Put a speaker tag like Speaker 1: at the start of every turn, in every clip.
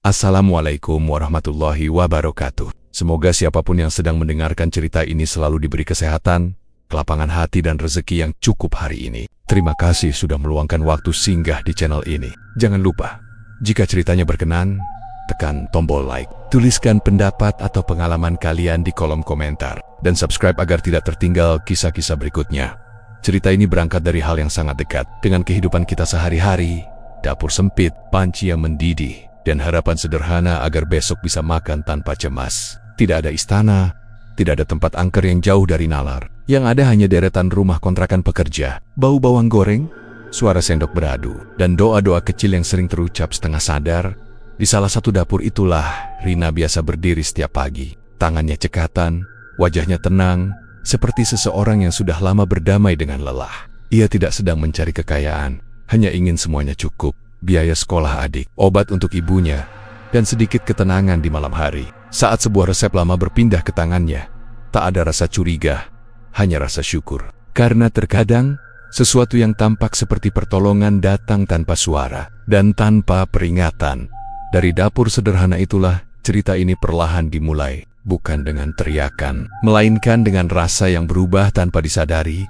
Speaker 1: Assalamualaikum warahmatullahi wabarakatuh. Semoga siapapun yang sedang mendengarkan cerita ini selalu diberi kesehatan, kelapangan hati dan rezeki yang cukup hari ini. Terima kasih sudah meluangkan waktu singgah di channel ini. Jangan lupa, jika ceritanya berkenan, tekan tombol like, tuliskan pendapat atau pengalaman kalian di kolom komentar, dan subscribe agar tidak tertinggal kisah-kisah berikutnya. Cerita ini berangkat dari hal yang sangat dekat dengan kehidupan kita sehari-hari, dapur sempit, panci yang mendidih, dan harapan sederhana agar besok bisa makan tanpa cemas. Tidak ada istana, tidak ada tempat angker yang jauh dari nalar. Yang ada hanya deretan rumah kontrakan pekerja, bau bawang goreng, suara sendok beradu, dan doa-doa kecil yang sering terucap setengah sadar. Di salah satu dapur itulah Rina biasa berdiri setiap pagi. Tangannya cekatan, wajahnya tenang, seperti seseorang yang sudah lama berdamai dengan lelah. Ia tidak sedang mencari kekayaan, hanya ingin semuanya cukup. Biaya sekolah adik, obat untuk ibunya, dan sedikit ketenangan di malam hari. Saat sebuah resep lama berpindah ke tangannya, tak ada rasa curiga, hanya rasa syukur. Karena terkadang, sesuatu yang tampak seperti pertolongan datang tanpa suara dan tanpa peringatan. Dari dapur sederhana itulah, cerita ini perlahan dimulai, bukan dengan teriakan, melainkan dengan rasa yang berubah tanpa disadari.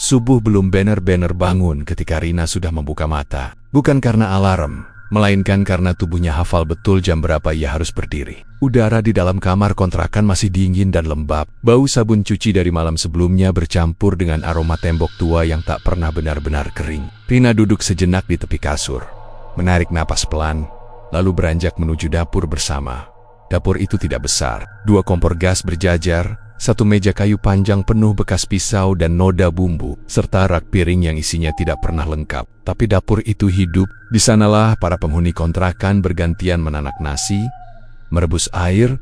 Speaker 1: Subuh belum benar-benar bangun ketika Rina sudah membuka mata. Bukan karena alarm, melainkan karena tubuhnya hafal betul jam berapa ia harus berdiri. Udara di dalam kamar kontrakan masih dingin dan lembab. Bau sabun cuci dari malam sebelumnya bercampur dengan aroma tembok tua yang tak pernah benar-benar kering. Rina duduk sejenak di tepi kasur, menarik napas pelan, lalu beranjak menuju dapur bersama. Dapur itu tidak besar. 2 kompor gas berjajar, 1 meja kayu panjang penuh bekas pisau dan noda bumbu, serta rak piring yang isinya tidak pernah lengkap. Tapi dapur itu hidup. Di sanalah para penghuni kontrakan bergantian menanak nasi, merebus air,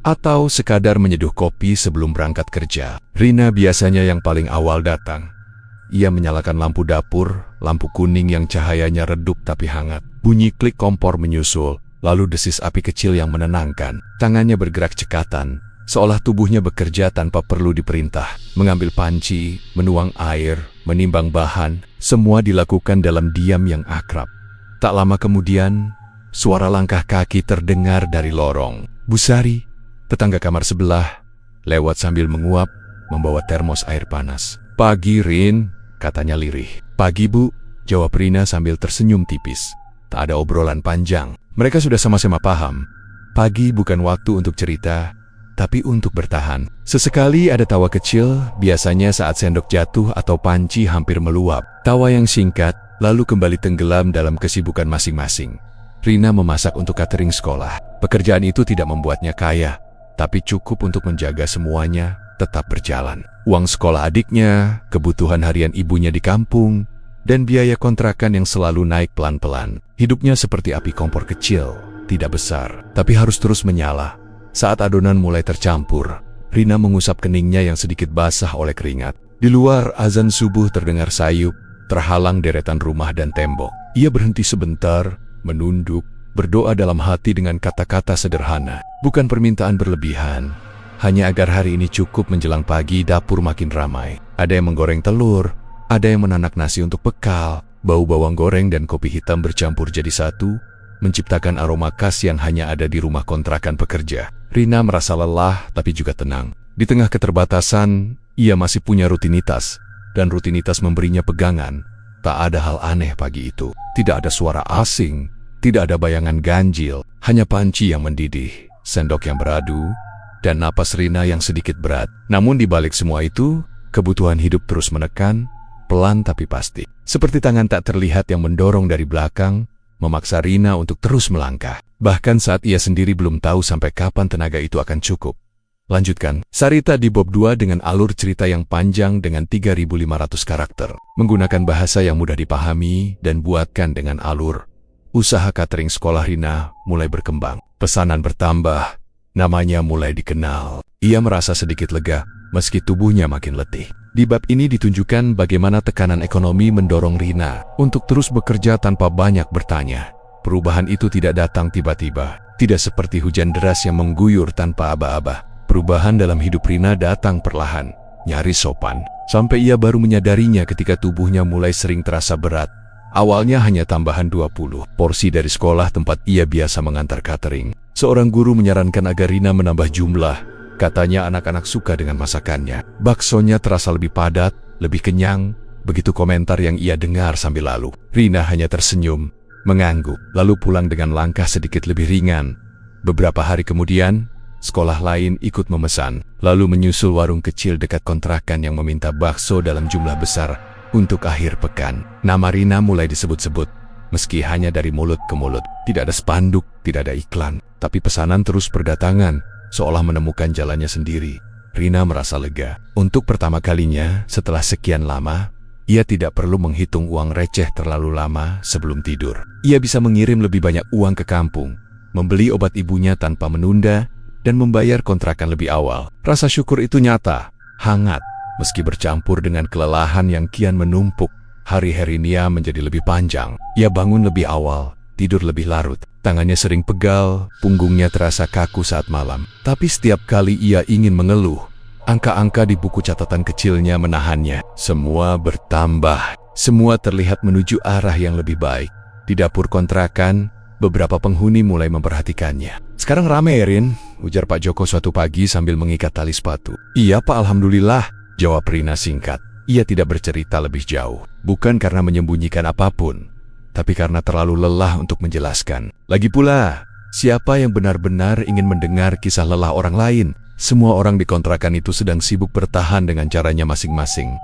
Speaker 1: atau sekadar menyeduh kopi sebelum berangkat kerja. Rina biasanya yang paling awal datang. Ia menyalakan lampu dapur, lampu kuning yang cahayanya redup tapi hangat. Bunyi klik kompor menyusul, lalu desis api kecil yang menenangkan. Tangannya bergerak cekatan, seolah tubuhnya bekerja tanpa perlu diperintah. Mengambil panci, menuang air, menimbang bahan, semua dilakukan dalam diam yang akrab. Tak lama kemudian, suara langkah kaki terdengar dari lorong. Bu Sari, tetangga kamar sebelah, lewat sambil menguap, membawa termos air panas. "Pagi, Rin," katanya lirih. "Pagi, Bu," jawab Rina sambil tersenyum tipis. Tak ada obrolan panjang. Mereka sudah sama-sama paham. Pagi bukan waktu untuk cerita, tapi untuk bertahan. Sesekali ada tawa kecil, biasanya saat sendok jatuh atau panci hampir meluap. Tawa yang singkat, lalu kembali tenggelam dalam kesibukan masing-masing. Rina memasak untuk catering sekolah. Pekerjaan itu tidak membuatnya kaya, tapi cukup untuk menjaga semuanya tetap berjalan. Uang sekolah adiknya, kebutuhan harian ibunya di kampung, dan biaya kontrakan yang selalu naik pelan-pelan. Hidupnya seperti api kompor kecil, tidak besar, tapi harus terus menyala. Saat adonan mulai tercampur, Rina mengusap keningnya yang sedikit basah oleh keringat. Di luar, azan subuh terdengar sayup, terhalang deretan rumah dan tembok. Ia berhenti sebentar, menunduk, berdoa dalam hati dengan kata-kata sederhana. Bukan permintaan berlebihan, hanya agar hari ini cukup. Menjelang pagi, dapur makin ramai. Ada yang menggoreng telur, ada yang menanak nasi untuk bekal. Bau bawang goreng dan kopi hitam bercampur jadi satu, menciptakan aroma khas yang hanya ada di rumah kontrakan pekerja. Rina merasa lelah tapi juga tenang. Di tengah keterbatasan, ia masih punya rutinitas, dan rutinitas memberinya pegangan. Tak ada hal aneh pagi itu. Tidak ada suara asing, tidak ada bayangan ganjil, hanya panci yang mendidih, sendok yang beradu, dan napas Rina yang sedikit berat. Namun di balik semua itu, kebutuhan hidup terus menekan, pelan tapi pasti. Seperti tangan tak terlihat yang mendorong dari belakang, memaksa Rina untuk terus melangkah. Bahkan saat ia sendiri belum tahu sampai kapan tenaga itu akan cukup. Lanjutkan. Sarita di Bob 2 dengan alur cerita yang panjang dengan 3.500 karakter. Menggunakan bahasa yang mudah dipahami dan buatkan dengan alur. Usaha catering sekolah Rina mulai berkembang. Pesanan bertambah, namanya mulai dikenal. Ia merasa sedikit lega, meski tubuhnya makin letih. Di bab ini ditunjukkan bagaimana tekanan ekonomi mendorong Rina untuk terus bekerja tanpa banyak bertanya. Perubahan itu tidak datang tiba-tiba, tidak seperti hujan deras yang mengguyur tanpa aba-aba. Perubahan dalam hidup Rina datang perlahan, nyaris sopan, sampai ia baru menyadarinya ketika tubuhnya mulai sering terasa berat, Awalnya hanya tambahan 20 porsi dari sekolah tempat ia biasa mengantar catering. Seorang guru menyarankan agar Rina menambah jumlah. Katanya anak-anak suka dengan masakannya. Baksonya terasa lebih padat, lebih kenyang. Begitu komentar yang ia dengar sambil lalu. Rina hanya tersenyum, mengangguk, lalu pulang dengan langkah sedikit lebih ringan. Beberapa hari kemudian, sekolah lain ikut memesan, lalu menyusul warung kecil dekat kontrakan yang meminta bakso dalam jumlah besar untuk akhir pekan. Nama Rina mulai disebut-sebut, meski hanya dari mulut ke mulut. Tidak ada spanduk, tidak ada iklan, tapi pesanan terus berdatangan, seolah menemukan jalannya sendiri. Rina merasa lega. Untuk pertama kalinya setelah sekian lama, ia tidak perlu menghitung uang receh terlalu lama sebelum tidur. Ia bisa mengirim lebih banyak uang ke kampung, membeli obat ibunya tanpa menunda, dan membayar kontrakan lebih awal. Rasa syukur itu nyata, hangat, meski bercampur dengan kelelahan yang kian menumpuk. Hari-hari Nia menjadi lebih panjang. Ia bangun lebih awal, tidur lebih larut. Tangannya sering pegal, punggungnya terasa kaku saat malam. Tapi setiap kali ia ingin mengeluh, angka-angka di buku catatan kecilnya menahannya. Semua bertambah, semua terlihat menuju arah yang lebih baik. Di dapur kontrakan, beberapa penghuni mulai memperhatikannya. "Sekarang rame, Rin," ujar Pak Joko suatu pagi sambil mengikat tali sepatu. "Iya Pak, alhamdulillah," jawab Rina singkat. Ia tidak bercerita lebih jauh, bukan karena menyembunyikan apapun, tapi karena terlalu lelah untuk menjelaskan. Lagi pula, siapa yang benar-benar ingin mendengar kisah lelah orang lain? Semua orang di kontrakan itu sedang sibuk bertahan dengan caranya masing-masing.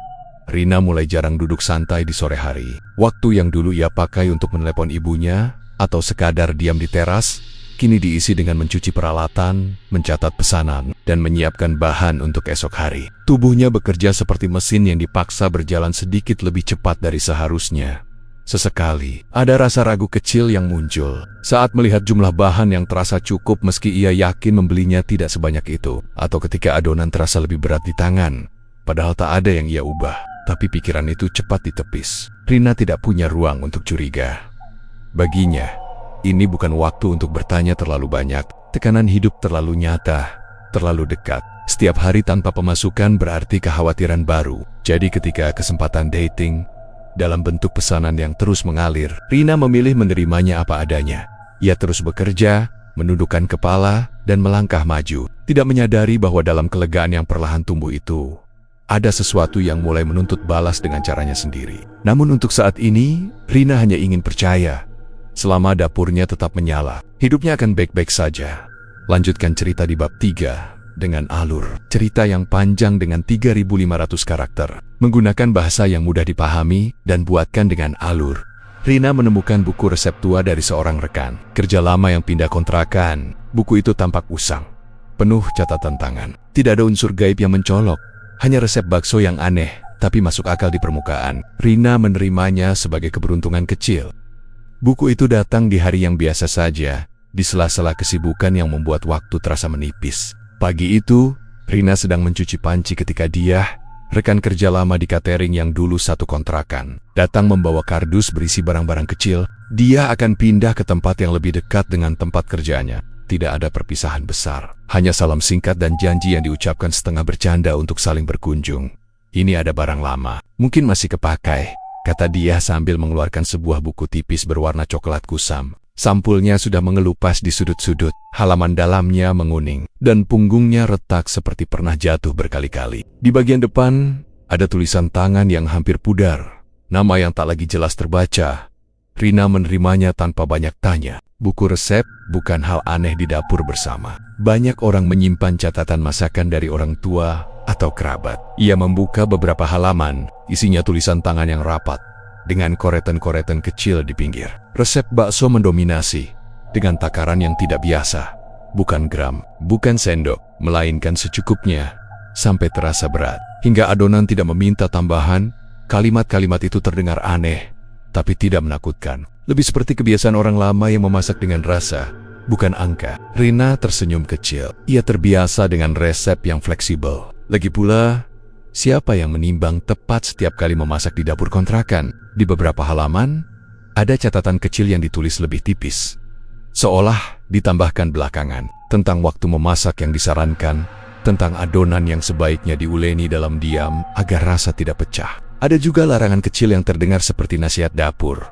Speaker 1: Rina mulai jarang duduk santai di sore hari. Waktu yang dulu ia pakai untuk menelepon ibunya atau sekadar diam di teras, kini diisi dengan mencuci peralatan, mencatat pesanan, dan menyiapkan bahan untuk esok hari. Tubuhnya bekerja seperti mesin yang dipaksa berjalan sedikit lebih cepat dari seharusnya. Sesekali, ada rasa ragu kecil yang muncul saat melihat jumlah bahan yang terasa cukup meski ia yakin membelinya tidak sebanyak itu, atau ketika adonan terasa lebih berat di tangan, padahal tak ada yang ia ubah. Tapi pikiran itu cepat ditepis. Rina tidak punya ruang untuk curiga. Baginya, ini bukan waktu untuk bertanya terlalu banyak. Tekanan hidup terlalu nyata, terlalu dekat. Setiap hari tanpa pemasukan berarti kekhawatiran baru. Jadi ketika kesempatan dating dalam bentuk pesanan yang terus mengalir, Rina memilih menerimanya apa adanya. Ia terus bekerja, menundukkan kepala, dan melangkah maju. Tidak menyadari bahwa dalam kelegaan yang perlahan tumbuh itu, ada sesuatu yang mulai menuntut balas dengan caranya sendiri. Namun untuk saat ini, Rina hanya ingin percaya. Selama dapurnya tetap menyala, hidupnya akan baik-baik saja. Lanjutkan cerita di bab 3 dengan alur. Cerita yang panjang dengan 3.500 karakter. Menggunakan bahasa yang mudah dipahami dan buatkan dengan alur. Rina menemukan buku resep tua dari seorang rekan kerja lama yang pindah kontrakan. Buku itu tampak usang, penuh catatan tangan. Tidak ada unsur gaib yang mencolok. Hanya resep bakso yang aneh, tapi masuk akal di permukaan. Rina menerimanya sebagai keberuntungan kecil. Buku itu datang di hari yang biasa saja, di sela-sela kesibukan yang membuat waktu terasa menipis. Pagi itu, Rina sedang mencuci panci ketika dia, rekan kerja lama di catering yang dulu satu kontrakan, datang membawa kardus berisi barang-barang kecil. Dia akan pindah ke tempat yang lebih dekat dengan tempat kerjanya. Tidak ada perpisahan besar, hanya salam singkat dan janji yang diucapkan setengah bercanda untuk saling berkunjung. "Ini ada barang lama, mungkin masih kepakai," kata dia sambil mengeluarkan sebuah buku tipis berwarna coklat kusam. Sampulnya sudah mengelupas di sudut-sudut, halaman dalamnya menguning, dan punggungnya retak seperti pernah jatuh berkali-kali. Di bagian depan, ada tulisan tangan yang hampir pudar, nama yang tak lagi jelas terbaca. Rina menerimanya tanpa banyak tanya. Buku resep bukan hal aneh di dapur bersama. Banyak orang menyimpan catatan masakan dari orang tua atau kerabat. Ia membuka beberapa halaman, isinya tulisan tangan yang rapat, dengan koretan-koretan kecil di pinggir. Resep bakso mendominasi, dengan takaran yang tidak biasa. Bukan gram, bukan sendok, melainkan secukupnya, sampai terasa berat. Hingga adonan tidak meminta tambahan, kalimat-kalimat itu terdengar aneh, tapi tidak menakutkan. Lebih seperti kebiasaan orang lama yang memasak dengan rasa, bukan angka. Rina tersenyum kecil. Ia terbiasa dengan resep yang fleksibel. Lagi pula, siapa yang menimbang tepat setiap kali memasak di dapur kontrakan? Di beberapa halaman, ada catatan kecil yang ditulis lebih tipis, seolah ditambahkan belakangan, tentang waktu memasak yang disarankan, tentang adonan yang sebaiknya diuleni dalam diam agar rasa tidak pecah. Ada juga larangan kecil yang terdengar seperti nasihat dapur.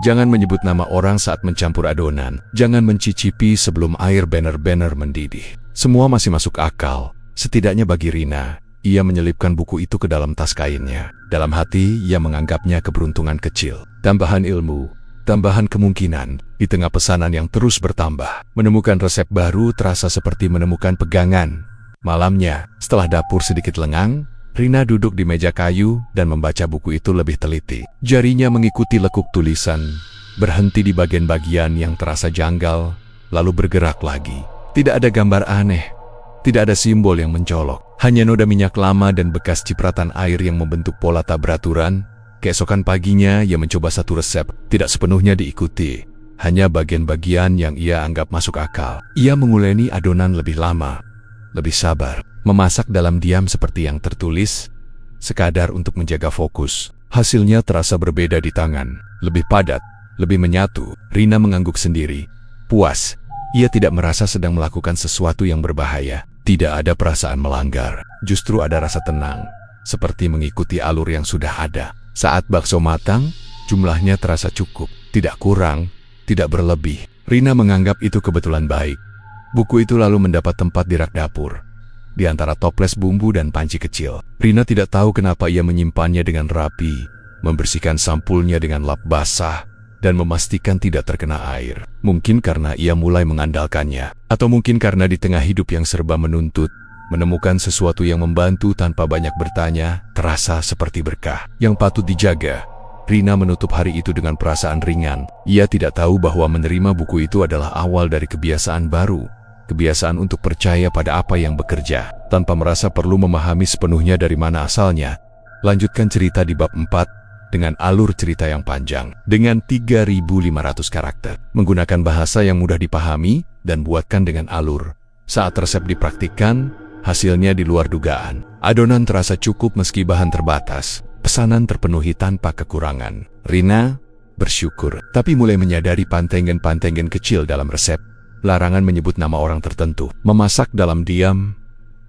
Speaker 1: Jangan menyebut nama orang saat mencampur adonan. Jangan mencicipi sebelum air benar-benar mendidih. Semua masih masuk akal. Setidaknya bagi Rina, ia menyelipkan buku itu ke dalam tas kainnya. Dalam hati, ia menganggapnya keberuntungan kecil. Tambahan ilmu, tambahan kemungkinan, di tengah pesanan yang terus bertambah. Menemukan resep baru terasa seperti menemukan pegangan. Malamnya, setelah dapur sedikit lengang, Rina duduk di meja kayu dan membaca buku itu lebih teliti. Jarinya mengikuti lekuk tulisan, berhenti di bagian-bagian yang terasa janggal, lalu bergerak lagi. Tidak ada gambar aneh, tidak ada simbol yang mencolok. Hanya noda minyak lama dan bekas cipratan air yang membentuk pola tak beraturan. Keesokan paginya, ia mencoba satu resep, tidak sepenuhnya diikuti. Hanya bagian-bagian yang ia anggap masuk akal. Ia menguleni adonan lebih lama, lebih sabar, memasak dalam diam seperti yang tertulis, sekadar untuk menjaga fokus. Hasilnya terasa berbeda di tangan, lebih padat, lebih menyatu. Rina mengangguk sendiri, puas. Ia tidak merasa sedang melakukan sesuatu yang berbahaya. Tidak ada perasaan melanggar, justru ada rasa tenang, seperti mengikuti alur yang sudah ada. Saat bakso matang, jumlahnya terasa cukup, tidak kurang, tidak berlebih. Rina menganggap itu kebetulan baik. Buku itu lalu mendapat tempat di rak dapur, di antara toples bumbu dan panci kecil. Rina tidak tahu kenapa ia menyimpannya dengan rapi, membersihkan sampulnya dengan lap basah, dan memastikan tidak terkena air. Mungkin karena ia mulai mengandalkannya, atau mungkin karena di tengah hidup yang serba menuntut, menemukan sesuatu yang membantu tanpa banyak bertanya, terasa seperti berkah yang patut dijaga. Rina menutup hari itu dengan perasaan ringan. Ia tidak tahu bahwa menerima buku itu adalah awal dari kebiasaan baru. Kebiasaan untuk percaya pada apa yang bekerja, tanpa merasa perlu memahami sepenuhnya dari mana asalnya. Lanjutkan cerita di bab 4, dengan alur cerita yang panjang, dengan 3.500 karakter. Menggunakan bahasa yang mudah dipahami, dan buatkan dengan alur. Saat resep dipraktikkan, hasilnya di luar dugaan. Adonan terasa cukup meski bahan terbatas. Pesanan terpenuhi tanpa kekurangan. Rina bersyukur, tapi mulai menyadari pantengan-pantengan kecil dalam resep. Larangan menyebut nama orang tertentu. Memasak dalam diam.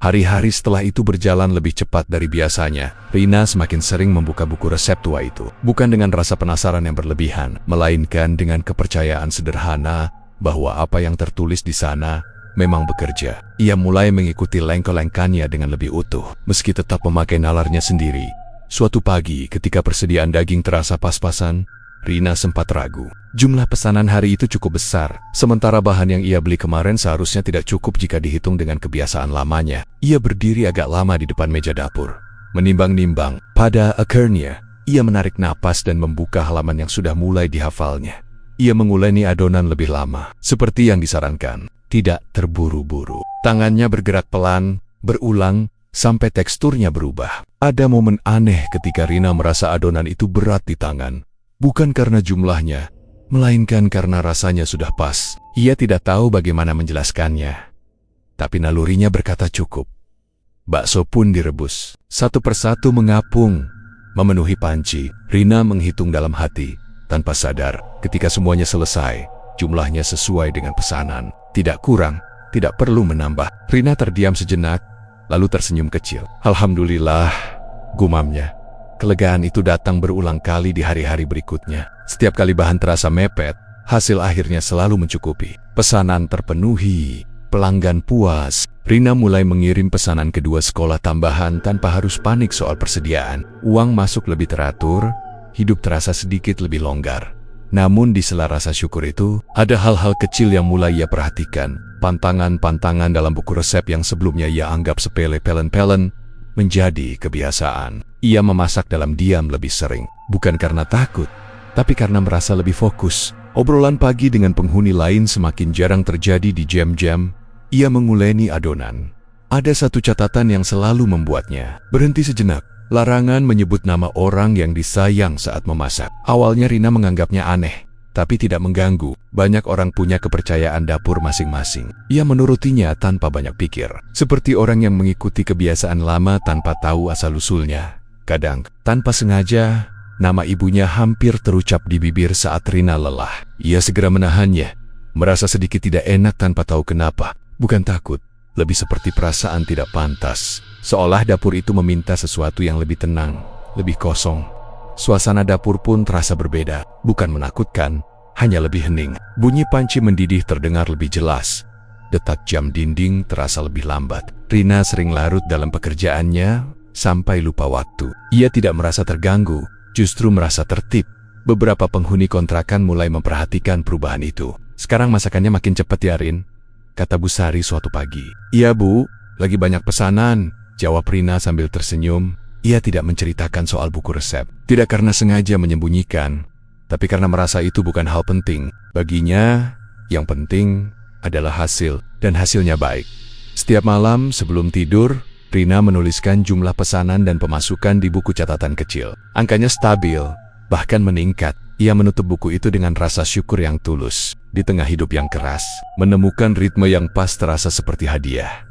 Speaker 1: Hari-hari setelah itu berjalan lebih cepat dari biasanya. Rina semakin sering membuka buku resep tua itu. Bukan dengan rasa penasaran yang berlebihan, melainkan dengan kepercayaan sederhana bahwa apa yang tertulis di sana memang bekerja. Ia mulai mengikuti lengko-lengkannya dengan lebih utuh, meski tetap memakai nalarnya sendiri. Suatu pagi, ketika persediaan daging terasa pas-pasan, Rina sempat ragu. Jumlah pesanan hari itu cukup besar, sementara bahan yang ia beli kemarin seharusnya tidak cukup jika dihitung dengan kebiasaan lamanya. Ia berdiri agak lama di depan meja dapur, menimbang-nimbang. Pada akhirnya, ia menarik napas dan membuka halaman yang sudah mulai dihafalnya. Ia menguleni adonan lebih lama, seperti yang disarankan, tidak terburu-buru. Tangannya bergerak pelan, berulang, sampai teksturnya berubah. Ada momen aneh ketika Rina merasa adonan itu berat di tangan. Bukan karena jumlahnya, melainkan karena rasanya sudah pas. Ia tidak tahu bagaimana menjelaskannya, tapi nalurinya berkata cukup. Bakso pun direbus. Satu persatu mengapung, memenuhi panci. Rina menghitung dalam hati, tanpa sadar. Ketika semuanya selesai, jumlahnya sesuai dengan pesanan. Tidak kurang, tidak perlu menambah. Rina terdiam sejenak, lalu tersenyum kecil. Alhamdulillah, gumamnya. Kelegaan itu datang berulang kali di hari-hari berikutnya. Setiap kali bahan terasa mepet, hasil akhirnya selalu mencukupi. Pesanan terpenuhi, pelanggan puas. Rina mulai mengirim pesanan kedua sekolah tambahan tanpa harus panik soal persediaan. Uang masuk lebih teratur, hidup terasa sedikit lebih longgar. Namun di sela rasa syukur itu, ada hal-hal kecil yang mulai ia perhatikan. Pantangan-pantangan dalam buku resep yang sebelumnya ia anggap sepele pelen-pelen, menjadi kebiasaan. Ia memasak dalam diam lebih sering, bukan karena takut, tapi karena merasa lebih fokus. Obrolan pagi dengan penghuni lain semakin jarang terjadi di jam-jam. Ia menguleni adonan. Ada satu catatan yang selalu membuatnya berhenti sejenak. Larangan menyebut nama orang yang disayang saat memasak. Awalnya Rina menganggapnya aneh, tapi tidak mengganggu. Banyak orang punya kepercayaan dapur masing-masing. Ia menurutinya tanpa banyak pikir, seperti orang yang mengikuti kebiasaan lama tanpa tahu asal-usulnya. Kadang, tanpa sengaja, nama ibunya hampir terucap di bibir saat Rina lelah. Ia segera menahannya, merasa sedikit tidak enak tanpa tahu kenapa. Bukan takut, lebih seperti perasaan tidak pantas. Seolah dapur itu meminta sesuatu yang lebih tenang, lebih kosong. Suasana dapur pun terasa berbeda, bukan menakutkan, hanya lebih hening. Bunyi panci mendidih terdengar lebih jelas. Detak jam dinding terasa lebih lambat. Rina sering larut dalam pekerjaannya sampai lupa waktu. Ia tidak merasa terganggu, justru merasa tertib. Beberapa penghuni kontrakan mulai memperhatikan perubahan itu. "Sekarang masakannya makin cepat ya, Rin," kata Bu Sari suatu pagi. "Iya, Bu, lagi banyak pesanan," jawab Rina sambil tersenyum. Ia tidak menceritakan soal buku resep. Tidak karena sengaja menyembunyikan, tapi karena merasa itu bukan hal penting. Baginya, yang penting adalah hasil, dan hasilnya baik. Setiap malam sebelum tidur, Rina menuliskan jumlah pesanan dan pemasukan di buku catatan kecil. Angkanya stabil, bahkan meningkat. Ia menutup buku itu dengan rasa syukur yang tulus. Di tengah hidup yang keras, menemukan ritme yang pas terasa seperti hadiah.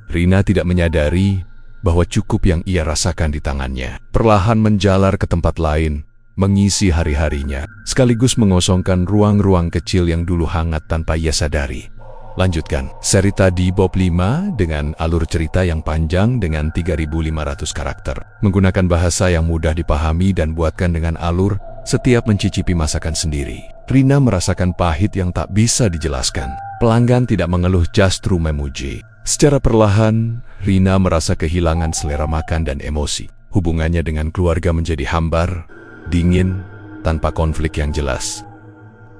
Speaker 1: Rina tidak menyadari bahwa cukup yang ia rasakan di tangannya. Perlahan menjalar ke tempat lain, mengisi hari-harinya, sekaligus mengosongkan ruang-ruang kecil yang dulu hangat tanpa ia sadari. Lanjutkan. Seri tadi Bob 5 dengan alur cerita yang panjang dengan 3.500 karakter. Menggunakan bahasa yang mudah dipahami dan buatkan dengan alur setiap mencicipi masakan sendiri. Rina merasakan pahit yang tak bisa dijelaskan. Pelanggan tidak mengeluh, justru memuji. Secara perlahan, Rina merasa kehilangan selera makan dan emosi. Hubungannya dengan keluarga menjadi hambar, dingin, tanpa konflik yang jelas.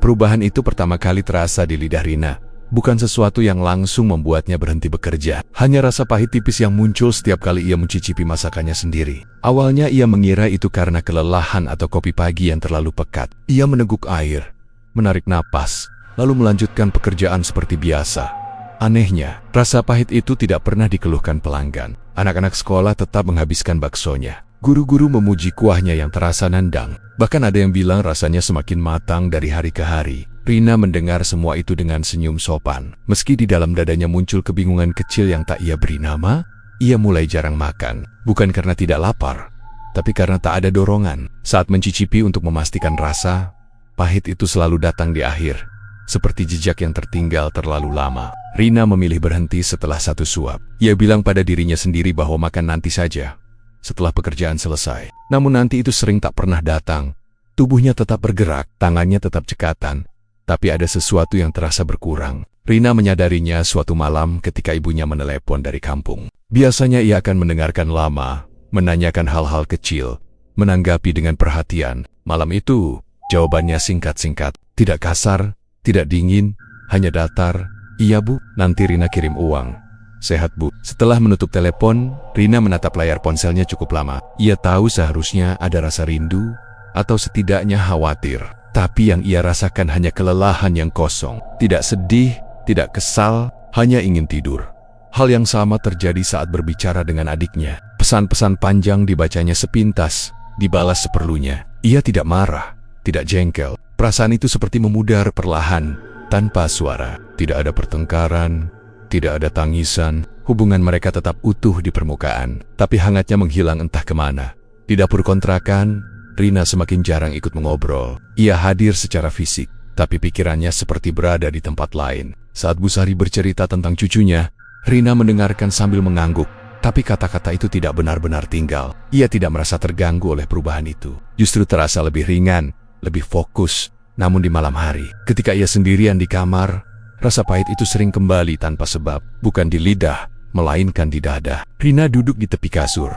Speaker 1: Perubahan itu pertama kali terasa di lidah Rina. Bukan sesuatu yang langsung membuatnya berhenti bekerja. Hanya rasa pahit tipis yang muncul setiap kali ia mencicipi masakannya sendiri. Awalnya ia mengira itu karena kelelahan atau kopi pagi yang terlalu pekat. Ia meneguk air, menarik napas, lalu melanjutkan pekerjaan seperti biasa. Anehnya, rasa pahit itu tidak pernah dikeluhkan pelanggan. Anak-anak sekolah tetap menghabiskan baksonya. Guru-guru memuji kuahnya yang terasa nendang. Bahkan ada yang bilang rasanya semakin matang dari hari ke hari. Rina mendengar semua itu dengan senyum sopan. Meski di dalam dadanya muncul kebingungan kecil yang tak ia beri nama, ia mulai jarang makan. Bukan karena tidak lapar, tapi karena tak ada dorongan. Saat mencicipi untuk memastikan rasa, pahit itu selalu datang di akhir. Seperti jejak yang tertinggal terlalu lama. Rina memilih berhenti setelah satu suap. Ia bilang pada dirinya sendiri bahwa makan nanti saja, setelah pekerjaan selesai. Namun nanti itu sering tak pernah datang. Tubuhnya tetap bergerak, tangannya tetap cekatan, tapi ada sesuatu yang terasa berkurang. Rina menyadarinya suatu malam ketika ibunya menelepon dari kampung. Biasanya ia akan mendengarkan lama, menanyakan hal-hal kecil, menanggapi dengan perhatian. Malam itu, jawabannya singkat-singkat, tidak kasar, tidak dingin, hanya datar. "Iya, Bu, nanti Rina kirim uang." "Sehat, Bu." Setelah menutup telepon, Rina menatap layar ponselnya cukup lama. Ia tahu seharusnya ada rasa rindu, atau setidaknya khawatir. Tapi yang ia rasakan hanya kelelahan yang kosong. Tidak sedih, tidak kesal, hanya ingin tidur. Hal yang sama terjadi saat berbicara dengan adiknya. Pesan-pesan panjang dibacanya sepintas, dibalas seperlunya. Ia tidak marah, tidak jengkel. Perasaan itu seperti memudar perlahan, tanpa suara. Tidak ada pertengkaran, tidak ada tangisan. Hubungan mereka tetap utuh di permukaan, tapi hangatnya menghilang entah kemana. Di dapur kontrakan, Rina semakin jarang ikut mengobrol. Ia hadir secara fisik, tapi pikirannya seperti berada di tempat lain. Saat Bu Sari bercerita tentang cucunya, Rina mendengarkan sambil mengangguk. Tapi kata-kata itu tidak benar-benar tinggal. Ia tidak merasa terganggu oleh perubahan itu. Justru terasa lebih ringan, lebih fokus. Namun di malam hari, ketika ia sendirian di kamar, rasa pahit itu sering kembali tanpa sebab. Bukan di lidah, melainkan di dada. Rina duduk di tepi kasur,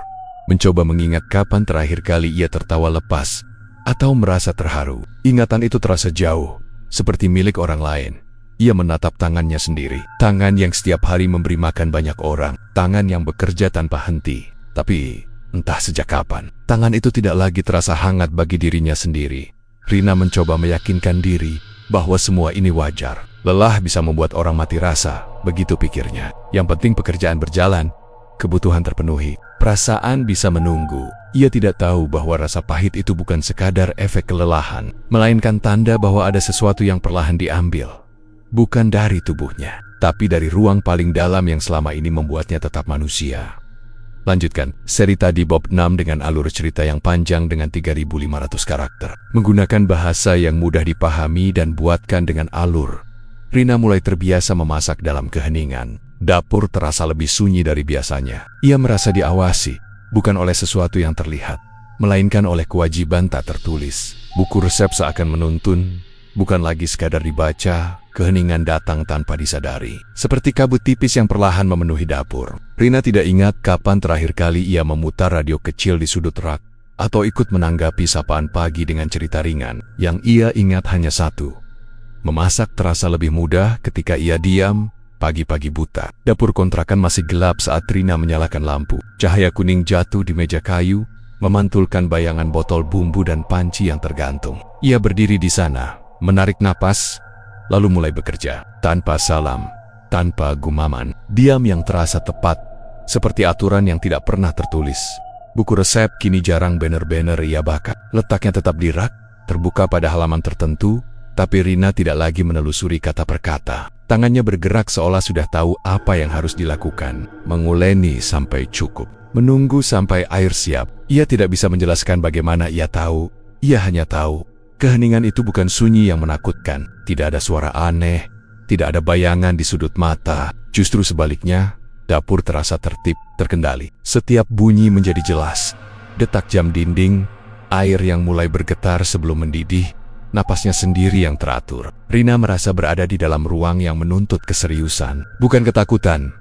Speaker 1: mencoba mengingat kapan terakhir kali ia tertawa lepas atau merasa terharu. Ingatan itu terasa jauh, seperti milik orang lain. Ia menatap tangannya sendiri. Tangan yang setiap hari memberi makan banyak orang. Tangan yang bekerja tanpa henti. Tapi, entah sejak kapan, tangan itu tidak lagi terasa hangat bagi dirinya sendiri. Rina mencoba meyakinkan diri bahwa semua ini wajar. Lelah bisa membuat orang mati rasa, begitu pikirnya. Yang penting pekerjaan berjalan, kebutuhan terpenuhi, perasaan bisa menunggu. Ia tidak tahu bahwa rasa pahit itu bukan sekadar efek kelelahan, melainkan tanda bahwa ada sesuatu yang perlahan diambil. Bukan dari tubuhnya, tapi dari ruang paling dalam yang selama ini membuatnya tetap manusia. Lanjutkan. Seri tadi Bob 6 dengan alur cerita yang panjang dengan 3.500 karakter. Menggunakan bahasa yang mudah dipahami dan buatkan dengan alur, Rina mulai terbiasa memasak dalam keheningan. Dapur terasa lebih sunyi dari biasanya. Ia merasa diawasi, bukan oleh sesuatu yang terlihat, melainkan oleh kewajiban tak tertulis. Buku resep seakan menuntun, bukan lagi sekadar dibaca, keheningan datang tanpa disadari. Seperti kabut tipis yang perlahan memenuhi dapur. Rina tidak ingat kapan terakhir kali ia memutar radio kecil di sudut rak, atau ikut menanggapi sapaan pagi dengan cerita ringan. Yang ia ingat hanya satu. Memasak terasa lebih mudah ketika ia diam, pagi-pagi buta. Dapur kontrakan masih gelap saat Rina menyalakan lampu. Cahaya kuning jatuh di meja kayu, memantulkan bayangan botol bumbu dan panci yang tergantung. Ia berdiri di sana, menarik napas, lalu mulai bekerja. Tanpa salam, tanpa gumaman. Diam yang terasa tepat, seperti aturan yang tidak pernah tertulis. Buku resep kini jarang banner-banner ia bakar. Letaknya tetap di rak, terbuka pada halaman tertentu, tapi Rina tidak lagi menelusuri kata per kata. Tangannya bergerak seolah sudah tahu apa yang harus dilakukan. Menguleni sampai cukup. Menunggu sampai air siap. Ia tidak bisa menjelaskan bagaimana ia tahu. Ia hanya tahu, keheningan itu bukan sunyi yang menakutkan. Tidak ada suara aneh, tidak ada bayangan di sudut mata. Justru sebaliknya, dapur terasa tertib, terkendali. Setiap bunyi menjadi jelas. Detak jam dinding, air yang mulai bergetar sebelum mendidih, napasnya sendiri yang teratur. Rina merasa berada di dalam ruang yang menuntut keseriusan. Bukan ketakutan,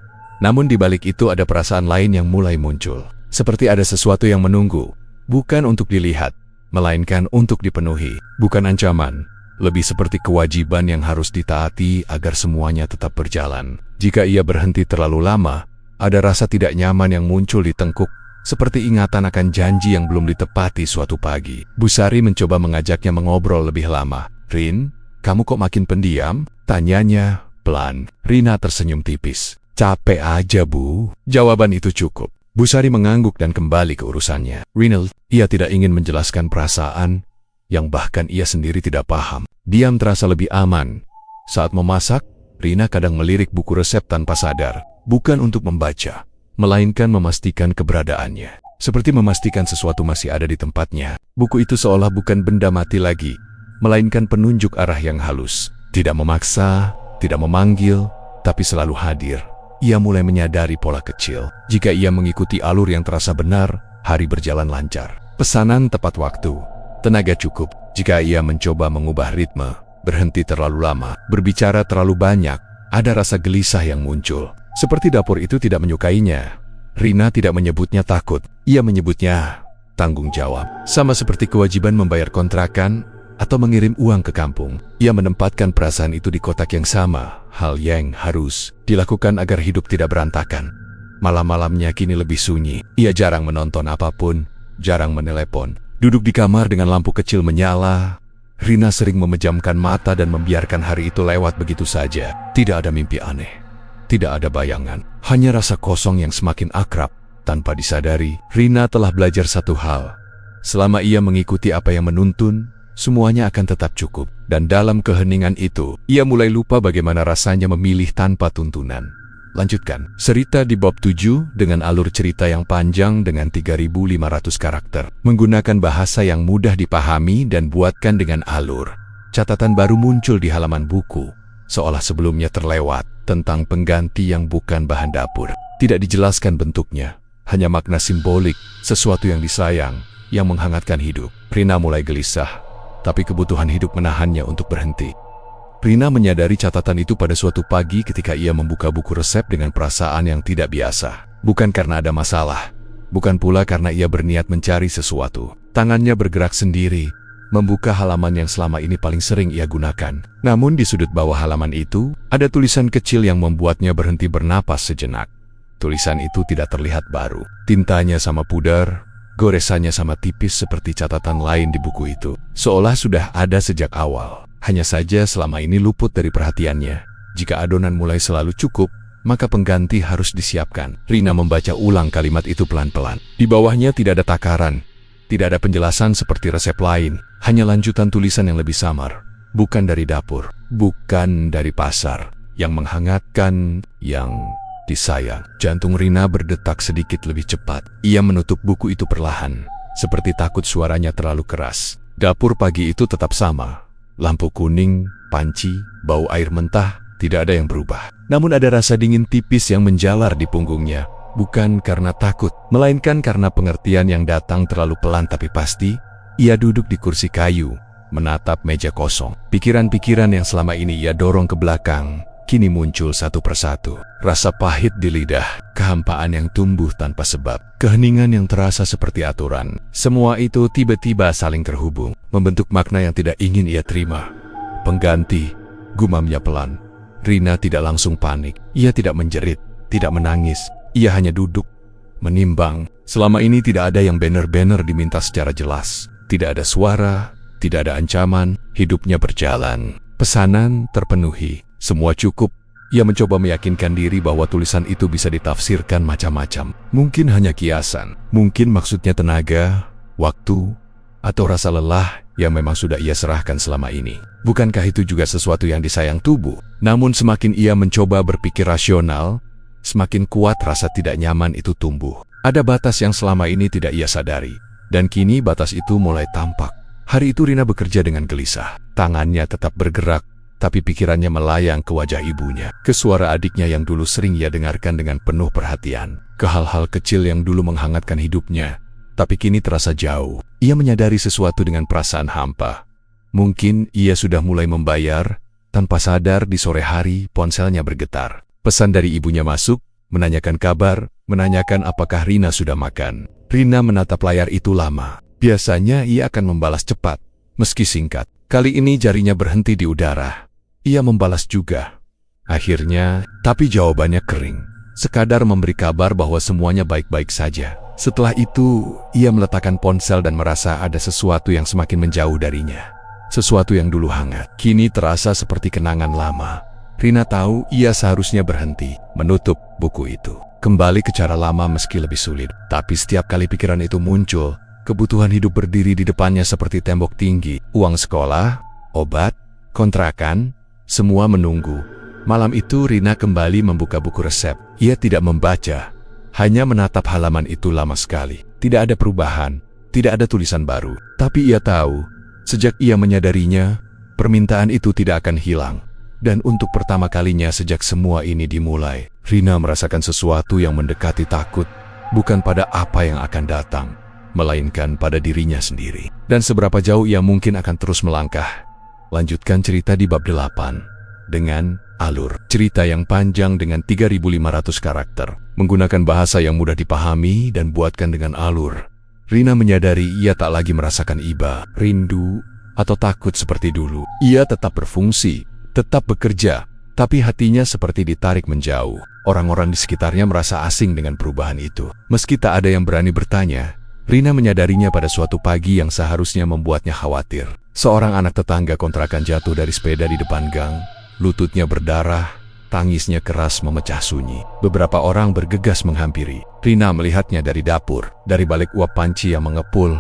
Speaker 1: namun di balik itu ada perasaan lain yang mulai muncul. Seperti ada sesuatu yang menunggu, bukan untuk dilihat, melainkan untuk dipenuhi. Bukan ancaman, lebih seperti kewajiban yang harus ditaati agar semuanya tetap berjalan. Jika ia berhenti terlalu lama, ada rasa tidak nyaman yang muncul di tengkuk, seperti ingatan akan janji yang belum ditepati suatu pagi. Bu Sari mencoba mengajaknya mengobrol lebih lama. "Rin, kamu kok makin pendiam?" tanyanya pelan. Rina tersenyum tipis. "Capek aja, Bu." Jawaban itu cukup. Bu Sari mengangguk dan kembali ke urusannya. Rinald, ia tidak ingin menjelaskan perasaan yang bahkan ia sendiri tidak paham. Diam terasa lebih aman. Saat memasak, Rina kadang melirik buku resep tanpa sadar. Bukan untuk membaca, melainkan memastikan keberadaannya. Seperti memastikan sesuatu masih ada di tempatnya. Buku itu seolah bukan benda mati lagi, melainkan penunjuk arah yang halus. Tidak memaksa, tidak memanggil, tapi selalu hadir. Ia mulai menyadari pola kecil. Jika ia mengikuti alur yang terasa benar, hari berjalan lancar. Pesanan tepat waktu, tenaga cukup. Jika ia mencoba mengubah ritme, berhenti terlalu lama, berbicara terlalu banyak, ada rasa gelisah yang muncul. Seperti dapur itu tidak menyukainya. Rina tidak menyebutnya takut, ia menyebutnya tanggung jawab. Sama seperti kewajiban membayar kontrakan atau mengirim uang ke kampung. Ia menempatkan perasaan itu di kotak yang sama, hal yang harus dilakukan agar hidup tidak berantakan. Malam-malamnya kini lebih sunyi. Ia jarang menonton apapun, jarang menelepon. Duduk di kamar dengan lampu kecil menyala, Rina sering memejamkan mata dan membiarkan hari itu lewat begitu saja. Tidak ada mimpi aneh, tidak ada bayangan, hanya rasa kosong yang semakin akrab. Tanpa disadari, Rina telah belajar satu hal. Selama ia mengikuti apa yang menuntun, semuanya akan tetap cukup. Dan dalam keheningan itu, ia mulai lupa bagaimana rasanya memilih tanpa tuntunan. Lanjutkan. Cerita di bab 7 dengan alur cerita yang panjang dengan 3.500 karakter. Menggunakan bahasa yang mudah dipahami dan buatkan dengan alur. Catatan baru muncul di halaman buku, seolah sebelumnya terlewat, tentang pengganti yang bukan bahan dapur. Tidak dijelaskan bentuknya, hanya makna simbolik, sesuatu yang disayang, yang menghangatkan hidup. Rina mulai gelisah, tapi kebutuhan hidup menahannya untuk berhenti. Rina menyadari catatan itu pada suatu pagi ketika ia membuka buku resep dengan perasaan yang tidak biasa. Bukan karena ada masalah, bukan pula karena ia berniat mencari sesuatu. Tangannya bergerak sendiri, membuka halaman yang selama ini paling sering ia gunakan. Namun di sudut bawah halaman itu, ada tulisan kecil yang membuatnya berhenti bernapas sejenak. Tulisan itu tidak terlihat baru. Tintanya sama pudar, goresannya sama tipis seperti catatan lain di buku itu. Seolah sudah ada sejak awal. Hanya saja selama ini luput dari perhatiannya. Jika adonan mulai selalu cukup, maka pengganti harus disiapkan. Rina membaca ulang kalimat itu pelan-pelan. Di bawahnya tidak ada takaran, tidak ada penjelasan seperti resep lain. Hanya lanjutan tulisan yang lebih samar. Bukan dari dapur, bukan dari pasar. Yang menghangatkan, yang disayang. Jantung Rina berdetak sedikit lebih cepat. Ia menutup buku itu perlahan, seperti takut suaranya terlalu keras. Dapur pagi itu tetap sama. Lampu kuning, panci, bau air mentah, tidak ada yang berubah. Namun ada rasa dingin tipis yang menjalar di punggungnya. Bukan karena takut, melainkan karena pengertian yang datang terlalu pelan tapi pasti. Ia duduk di kursi kayu, menatap meja kosong. Pikiran-pikiran yang selama ini ia dorong ke belakang, kini muncul satu persatu. Rasa pahit di lidah, kehampaan yang tumbuh tanpa sebab, keheningan yang terasa seperti aturan. Semua itu tiba-tiba saling terhubung, membentuk makna yang tidak ingin ia terima. Pengganti, gumamnya pelan. Rina tidak langsung panik. Ia tidak menjerit, tidak menangis. Ia hanya duduk, menimbang. Selama ini tidak ada yang benar-benar diminta secara jelas. Tidak ada suara, tidak ada ancaman. Hidupnya berjalan. Pesanan terpenuhi. Semua cukup. Ia mencoba meyakinkan diri bahwa tulisan itu bisa ditafsirkan macam-macam. Mungkin hanya kiasan. Mungkin maksudnya tenaga, waktu, atau rasa lelah yang memang sudah ia serahkan selama ini. Bukankah itu juga sesuatu yang disayang tubuh? Namun semakin ia mencoba berpikir rasional, semakin kuat rasa tidak nyaman itu tumbuh. Ada batas yang selama ini tidak ia sadari. Dan kini batas itu mulai tampak. Hari itu Rina bekerja dengan gelisah. Tangannya tetap bergerak, tapi pikirannya melayang ke wajah ibunya. Ke suara adiknya yang dulu sering ia dengarkan dengan penuh perhatian. Ke hal-hal kecil yang dulu menghangatkan hidupnya, tapi kini terasa jauh. Ia menyadari sesuatu dengan perasaan hampa. Mungkin ia sudah mulai membayar. Tanpa sadar di sore hari ponselnya bergetar. Pesan dari ibunya masuk, menanyakan kabar, menanyakan apakah Rina sudah makan. Rina menatap layar itu lama. Biasanya ia akan membalas cepat, meski singkat. Kali ini jarinya berhenti di udara. Ia membalas juga. Akhirnya, tapi jawabannya kering. Sekadar memberi kabar bahwa semuanya baik-baik saja. Setelah itu, ia meletakkan ponsel dan merasa ada sesuatu yang semakin menjauh darinya. Sesuatu yang dulu hangat, kini terasa seperti kenangan lama. Rina tahu ia seharusnya berhenti, menutup buku itu. Kembali ke cara lama meski lebih sulit. Tapi setiap kali pikiran itu muncul, kebutuhan hidup berdiri di depannya seperti tembok tinggi. Uang sekolah, obat, kontrakan, semua menunggu. Malam itu Rina kembali membuka buku resep. Ia tidak membaca, hanya menatap halaman itu lama sekali. Tidak ada perubahan, tidak ada tulisan baru. Tapi ia tahu, sejak ia menyadarinya, permintaan itu tidak akan hilang. Dan untuk pertama kalinya sejak semua ini dimulai, Rina merasakan sesuatu yang mendekati takut, bukan pada apa yang akan datang, melainkan pada dirinya sendiri. Dan seberapa jauh ia mungkin akan terus melangkah. Lanjutkan cerita di bab 8, dengan alur. Cerita yang panjang dengan 3.500 karakter, menggunakan bahasa yang mudah dipahami dan buatkan dengan alur. Rina menyadari ia tak lagi merasakan iba, rindu, atau takut seperti dulu. Ia tetap berfungsi, tetap bekerja, tapi hatinya seperti ditarik menjauh. Orang-orang di sekitarnya merasa asing dengan perubahan itu. Meski tak ada yang berani bertanya, Rina menyadarinya pada suatu pagi yang seharusnya membuatnya khawatir. Seorang anak tetangga kontrakan jatuh dari sepeda di depan gang, lututnya berdarah, tangisnya keras memecah sunyi. Beberapa orang bergegas menghampiri. Rina melihatnya dari dapur, dari balik uap panci yang mengepul.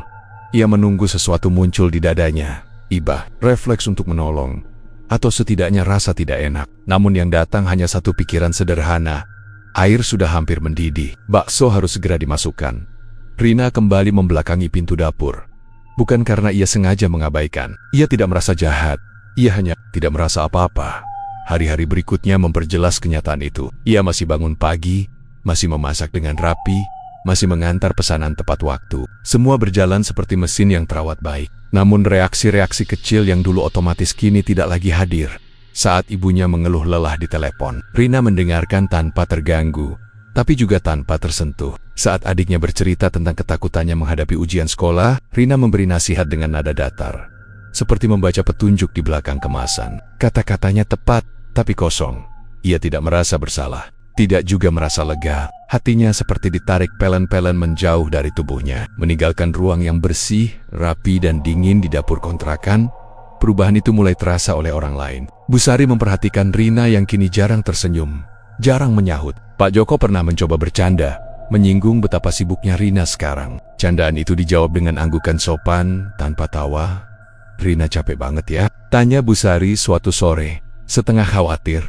Speaker 1: Ia menunggu sesuatu muncul di dadanya. Iba, refleks untuk menolong, atau setidaknya rasa tidak enak. Namun yang datang hanya satu pikiran sederhana. Air sudah hampir mendidih. Bakso harus segera dimasukkan. Rina kembali membelakangi pintu dapur. Bukan karena ia sengaja mengabaikan. Ia tidak merasa jahat. Ia hanya tidak merasa apa-apa. Hari-hari berikutnya memperjelas kenyataan itu. Ia masih bangun pagi, masih memasak dengan rapi, masih mengantar pesanan tepat waktu. Semua berjalan seperti mesin yang terawat baik. Namun reaksi-reaksi kecil yang dulu otomatis kini tidak lagi hadir. Saat ibunya mengeluh lelah di telepon, Rina mendengarkan tanpa terganggu, tapi juga tanpa tersentuh. Saat adiknya bercerita tentang ketakutannya menghadapi ujian sekolah, Rina memberi nasihat dengan nada datar, seperti membaca petunjuk di belakang kemasan. Kata-katanya tepat, tapi kosong. Ia tidak merasa bersalah, tidak juga merasa lega. Hatinya seperti ditarik pelen-pelen menjauh dari tubuhnya, meninggalkan ruang yang bersih, rapi dan dingin di dapur kontrakan. Perubahan itu mulai terasa oleh orang lain. Bu Sari memperhatikan Rina yang kini jarang tersenyum, jarang menyahut. Pak Joko pernah mencoba bercanda, menyinggung betapa sibuknya Rina sekarang. Candaan itu dijawab dengan anggukan sopan, tanpa tawa. "Rina capek banget ya?" tanya Bu Sari suatu sore. Setengah khawatir,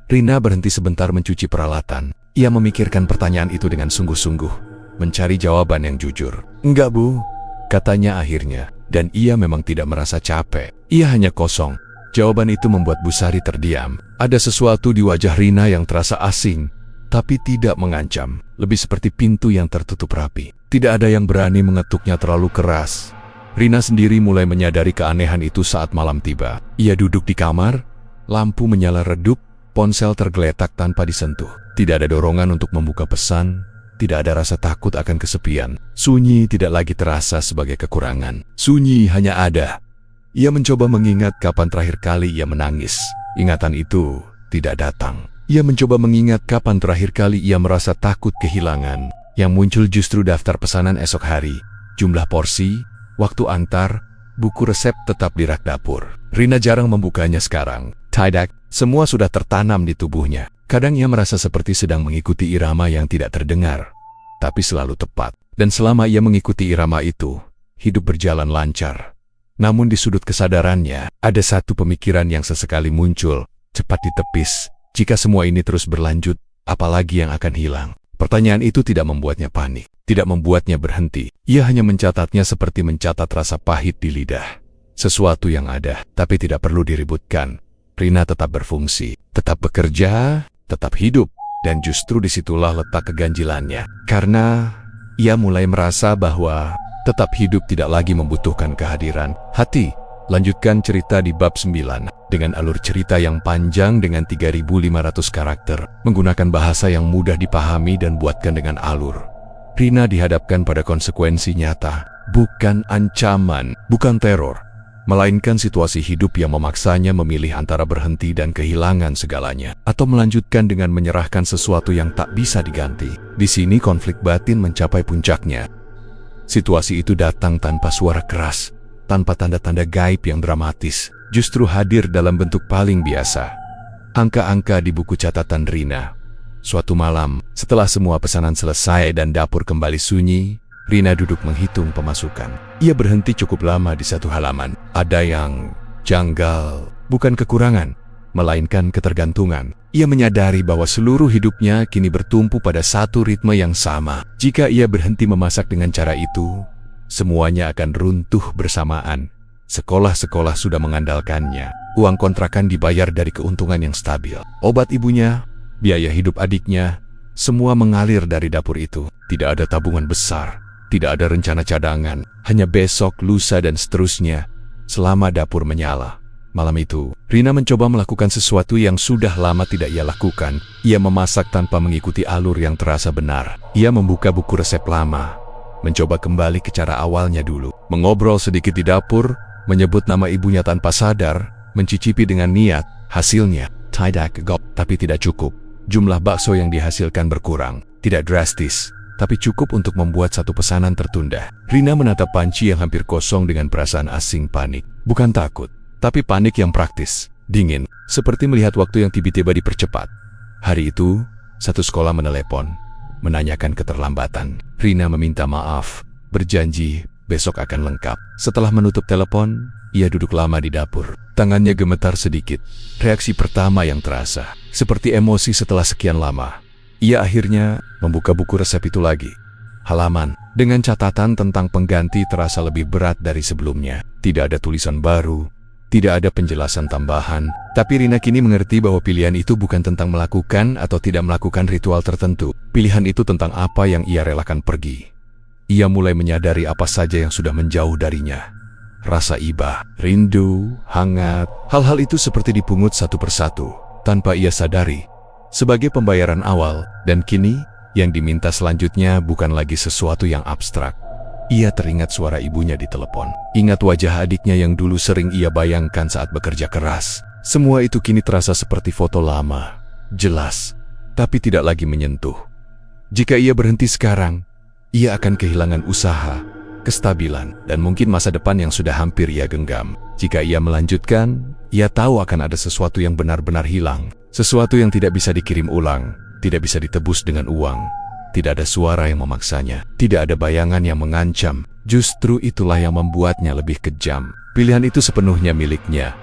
Speaker 1: Rina berhenti sebentar mencuci peralatan. Ia memikirkan pertanyaan itu dengan sungguh-sungguh, mencari jawaban yang jujur. "Enggak, Bu," katanya akhirnya. Dan ia memang tidak merasa capek. Ia hanya kosong. Jawaban itu membuat Bu Sari terdiam. Ada sesuatu di wajah Rina yang terasa asing, tapi tidak mengancam. lebih seperti pintu yang tertutup rapi. Tidak ada yang berani mengetuknya terlalu keras. Rina sendiri mulai menyadari keanehan itu saat malam tiba. Ia duduk di kamar, lampu menyala redup, ponsel tergeletak tanpa disentuh. Tidak ada dorongan untuk membuka pesan, tidak ada rasa takut akan kesepian. Sunyi tidak lagi terasa sebagai kekurangan. Sunyi hanya ada. Ia mencoba mengingat kapan terakhir kali ia menangis. Ingatan itu tidak datang. Ia mencoba mengingat kapan terakhir kali ia merasa takut kehilangan. Yang muncul justru daftar pesanan esok hari, jumlah porsi, waktu antar, buku resep tetap di rak dapur. Rina jarang membukanya sekarang. Tidak, semua sudah tertanam di tubuhnya. Kadang ia merasa seperti sedang mengikuti irama yang tidak terdengar, tapi selalu tepat. Dan selama ia mengikuti irama itu, hidup berjalan lancar. Namun di sudut kesadarannya, ada satu pemikiran yang sesekali muncul, cepat ditepis. Jika semua ini terus berlanjut, apalagi yang akan hilang? Pertanyaan itu tidak membuatnya panik, tidak membuatnya berhenti. Ia hanya mencatatnya seperti mencatat rasa pahit di lidah. Sesuatu yang ada, tapi tidak perlu diributkan. Rina tetap berfungsi, tetap bekerja, tetap hidup. Dan justru disitulah letak keganjilannya. Karena ia mulai merasa bahwa tetap hidup tidak lagi membutuhkan kehadiran hati. Lanjutkan cerita di bab 9, dengan alur cerita yang panjang dengan 3.500 karakter, menggunakan bahasa yang mudah dipahami dan buatkan dengan alur. Rina dihadapkan pada konsekuensi nyata, bukan ancaman, bukan teror, melainkan situasi hidup yang memaksanya memilih antara berhenti dan kehilangan segalanya, atau melanjutkan dengan menyerahkan sesuatu yang tak bisa diganti. Di sini konflik batin mencapai puncaknya. Situasi itu datang tanpa suara keras, tanpa tanda-tanda gaib yang dramatis, justru hadir dalam bentuk paling biasa. Angka-angka di buku catatan Rina. Suatu malam, setelah semua pesanan selesai dan dapur kembali sunyi, Rina duduk menghitung pemasukan. Ia berhenti cukup lama di satu halaman. Ada yang janggal, bukan kekurangan, melainkan ketergantungan. Ia menyadari bahwa seluruh hidupnya kini bertumpu pada satu ritme yang sama. Jika ia berhenti memasak dengan cara itu, semuanya akan runtuh bersamaan. Sekolah-sekolah sudah mengandalkannya. Uang kontrakan dibayar dari keuntungan yang stabil. Obat ibunya, biaya hidup adiknya, semua mengalir dari dapur itu. Tidak ada tabungan besar, tidak ada rencana cadangan. Hanya besok, lusa, dan seterusnya, selama dapur menyala. Malam itu, Rina mencoba melakukan sesuatu yang sudah lama tidak ia lakukan. Ia memasak tanpa mengikuti alur yang terasa benar. Ia membuka buku resep lama, mencoba kembali ke cara awalnya dulu. Mengobrol sedikit di dapur, menyebut nama ibunya tanpa sadar, mencicipi dengan niat. Hasilnya, tidak gop, tapi tidak cukup. Jumlah bakso yang dihasilkan berkurang. Tidak drastis, tapi cukup untuk membuat satu pesanan tertunda. Rina menatap panci yang hampir kosong dengan perasaan asing panik. Bukan takut, tapi panik yang praktis, dingin, seperti melihat waktu yang tiba-tiba dipercepat. Hari itu, satu sekolah menelepon, menanyakan keterlambatan. Rina meminta maaf, berjanji besok akan lengkap. Setelah menutup telepon, ia duduk lama di dapur. Tangannya gemetar sedikit. Reaksi pertama yang terasa, seperti emosi setelah sekian lama. Ia akhirnya membuka buku resep itu lagi. Halaman dengan catatan tentang pengganti terasa lebih berat dari sebelumnya. Tidak ada tulisan baru, tidak ada penjelasan tambahan, tapi Rina kini mengerti bahwa pilihan itu bukan tentang melakukan atau tidak melakukan ritual tertentu. Pilihan itu tentang apa yang ia relakan pergi. Ia mulai menyadari apa saja yang sudah menjauh darinya. Rasa iba, rindu, hangat, hal-hal itu seperti dipungut satu persatu, tanpa ia sadari, sebagai pembayaran awal. Dan kini, yang diminta selanjutnya bukan lagi sesuatu yang abstrak. Ia teringat suara ibunya di telepon. Ingat wajah adiknya yang dulu sering ia bayangkan saat bekerja keras. Semua itu kini terasa seperti foto lama, jelas, tapi tidak lagi menyentuh. Jika ia berhenti sekarang, ia akan kehilangan usaha, kestabilan, dan mungkin masa depan yang sudah hampir ia genggam. Jika ia melanjutkan, ia tahu akan ada sesuatu yang benar-benar hilang. Sesuatu yang tidak bisa dikirim ulang, tidak bisa ditebus dengan uang. Tidak ada suara yang memaksanya, tidak ada bayangan yang mengancam. Justru itulah yang membuatnya lebih kejam. Pilihan itu sepenuhnya miliknya.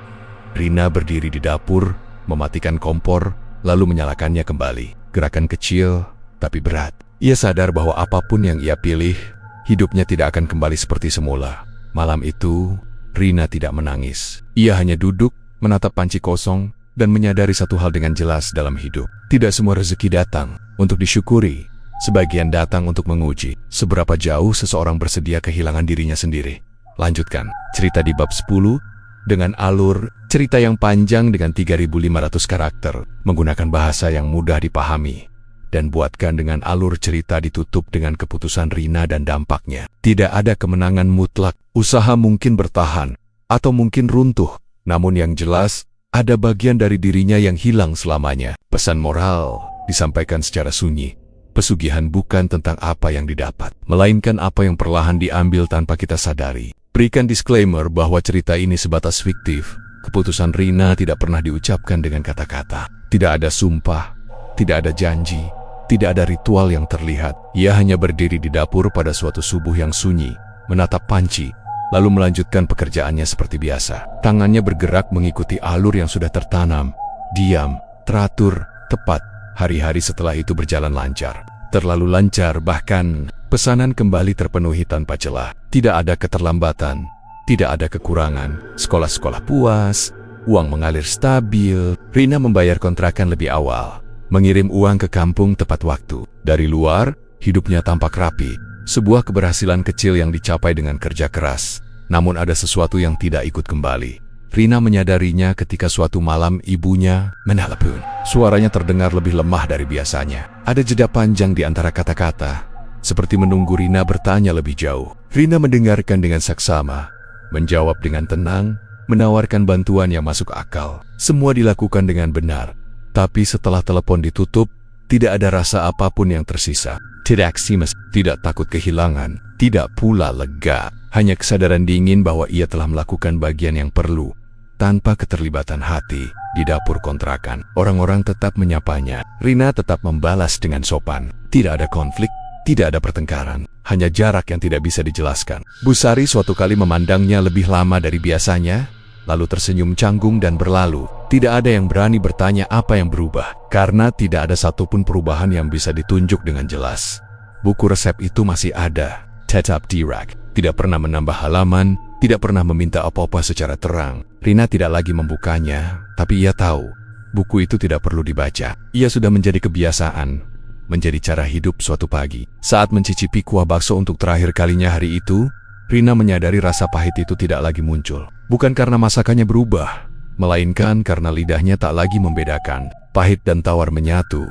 Speaker 1: Rina berdiri di dapur, mematikan kompor, lalu menyalakannya kembali. Gerakan kecil, tapi berat. Ia sadar bahwa apapun yang ia pilih, hidupnya tidak akan kembali seperti semula. Malam itu, Rina tidak menangis. Ia hanya duduk, menatap panci kosong, dan menyadari satu hal dengan jelas dalam hidup. Tidak semua rezeki datang untuk disyukuri, sebagian datang untuk menguji seberapa jauh seseorang bersedia kehilangan dirinya sendiri. Lanjutkan cerita di bab 10 dengan alur cerita yang panjang dengan 3.500 karakter, menggunakan bahasa yang mudah dipahami, dan buatkan dengan alur cerita ditutup dengan keputusan Rina dan dampaknya. Tidak ada kemenangan mutlak, usaha mungkin bertahan, atau mungkin runtuh, namun yang jelas, ada bagian dari dirinya yang hilang selamanya. Pesan moral disampaikan secara sunyi. Pesugihan bukan tentang apa yang didapat, melainkan apa yang perlahan diambil tanpa kita sadari. Berikan disclaimer bahwa cerita ini sebatas fiktif. Keputusan Rina tidak pernah diucapkan dengan kata-kata. Tidak ada sumpah, tidak ada janji, tidak ada ritual yang terlihat. Ia hanya berdiri di dapur pada suatu subuh yang sunyi, menatap panci, lalu melanjutkan pekerjaannya seperti biasa. Tangannya bergerak mengikuti alur yang sudah tertanam, diam, teratur, tepat. Hari-hari setelah itu berjalan lancar. Terlalu lancar, bahkan pesanan kembali terpenuhi tanpa celah. Tidak ada keterlambatan, tidak ada kekurangan. Sekolah-sekolah puas, uang mengalir stabil. Rina membayar kontrakan lebih awal, mengirim uang ke kampung tepat waktu. Dari luar, hidupnya tampak rapi. Sebuah keberhasilan kecil yang dicapai dengan kerja keras. Namun ada sesuatu yang tidak ikut kembali. Rina menyadarinya ketika suatu malam ibunya menelepon. Suaranya terdengar lebih lemah dari biasanya. Ada jeda panjang di antara kata-kata, seperti menunggu Rina bertanya lebih jauh. Rina mendengarkan dengan saksama, menjawab dengan tenang, menawarkan bantuan yang masuk akal. Semua dilakukan dengan benar. Tapi setelah telepon ditutup, tidak ada rasa apapun yang tersisa. Tidak simas, tidak takut kehilangan, tidak pula lega. Hanya kesadaran dingin bahwa ia telah melakukan bagian yang perlu. Tanpa keterlibatan hati, di dapur kontrakan, orang-orang tetap menyapanya. Rina tetap membalas dengan sopan. Tidak ada konflik, tidak ada pertengkaran, hanya jarak yang tidak bisa dijelaskan. Bu Sari suatu kali memandangnya lebih lama dari biasanya, lalu tersenyum canggung dan berlalu. Tidak ada yang berani bertanya apa yang berubah, karena tidak ada satupun perubahan yang bisa ditunjuk dengan jelas. Buku resep itu masih ada, tetap di rak. Tidak pernah menambah halaman, tidak pernah meminta apa-apa secara terang. Rina tidak lagi membukanya, tapi ia tahu, buku itu tidak perlu dibaca. Ia sudah menjadi kebiasaan, menjadi cara hidup. Suatu pagi, saat mencicipi kuah bakso untuk terakhir kalinya hari itu, Rina menyadari rasa pahit itu tidak lagi muncul. Bukan karena masakannya berubah, melainkan karena lidahnya tak lagi membedakan. Pahit dan tawar menyatu,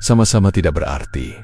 Speaker 1: sama-sama tidak berarti.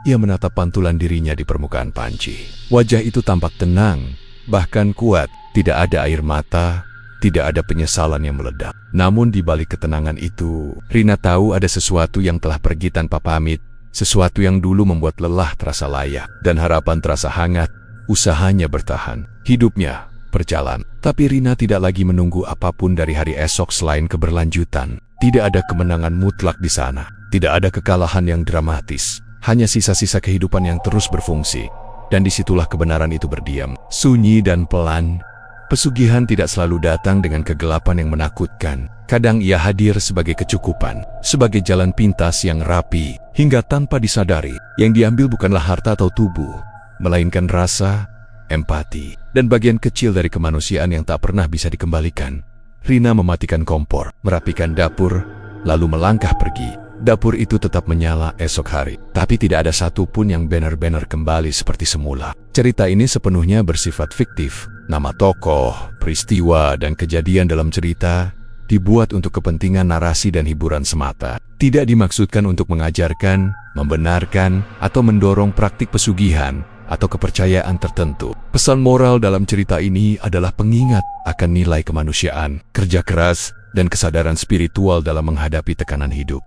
Speaker 1: Ia menatap pantulan dirinya di permukaan panci. Wajah itu tampak tenang, bahkan kuat. Tidak ada air mata, tidak ada penyesalan yang meledak. Namun di balik ketenangan itu, Rina tahu ada sesuatu yang telah pergi tanpa pamit. Sesuatu yang dulu membuat lelah terasa layak, dan harapan terasa hangat. Usahanya bertahan, hidupnya berjalan. Tapi Rina tidak lagi menunggu apapun dari hari esok selain keberlanjutan. Tidak ada kemenangan mutlak di sana. Tidak ada kekalahan yang dramatis. Hanya sisa-sisa kehidupan yang terus berfungsi. Dan disitulah kebenaran itu berdiam, sunyi dan pelan. Pesugihan tidak selalu datang dengan kegelapan yang menakutkan. Kadang ia hadir sebagai kecukupan, sebagai jalan pintas yang rapi, hingga tanpa disadari, yang diambil bukanlah harta atau tubuh, melainkan rasa, empati, dan bagian kecil dari kemanusiaan yang tak pernah bisa dikembalikan. Rina mematikan kompor, merapikan dapur, lalu melangkah pergi. Dapur itu tetap menyala esok hari, tapi tidak ada satupun yang benar-benar kembali seperti semula. Cerita ini sepenuhnya bersifat fiktif. Nama tokoh, peristiwa, dan kejadian dalam cerita dibuat untuk kepentingan narasi dan hiburan semata. Tidak dimaksudkan untuk mengajarkan, membenarkan, atau mendorong praktik pesugihan atau kepercayaan tertentu. Pesan moral dalam cerita ini adalah pengingat akan nilai kemanusiaan, kerja keras, dan kesadaran spiritual dalam menghadapi tekanan hidup.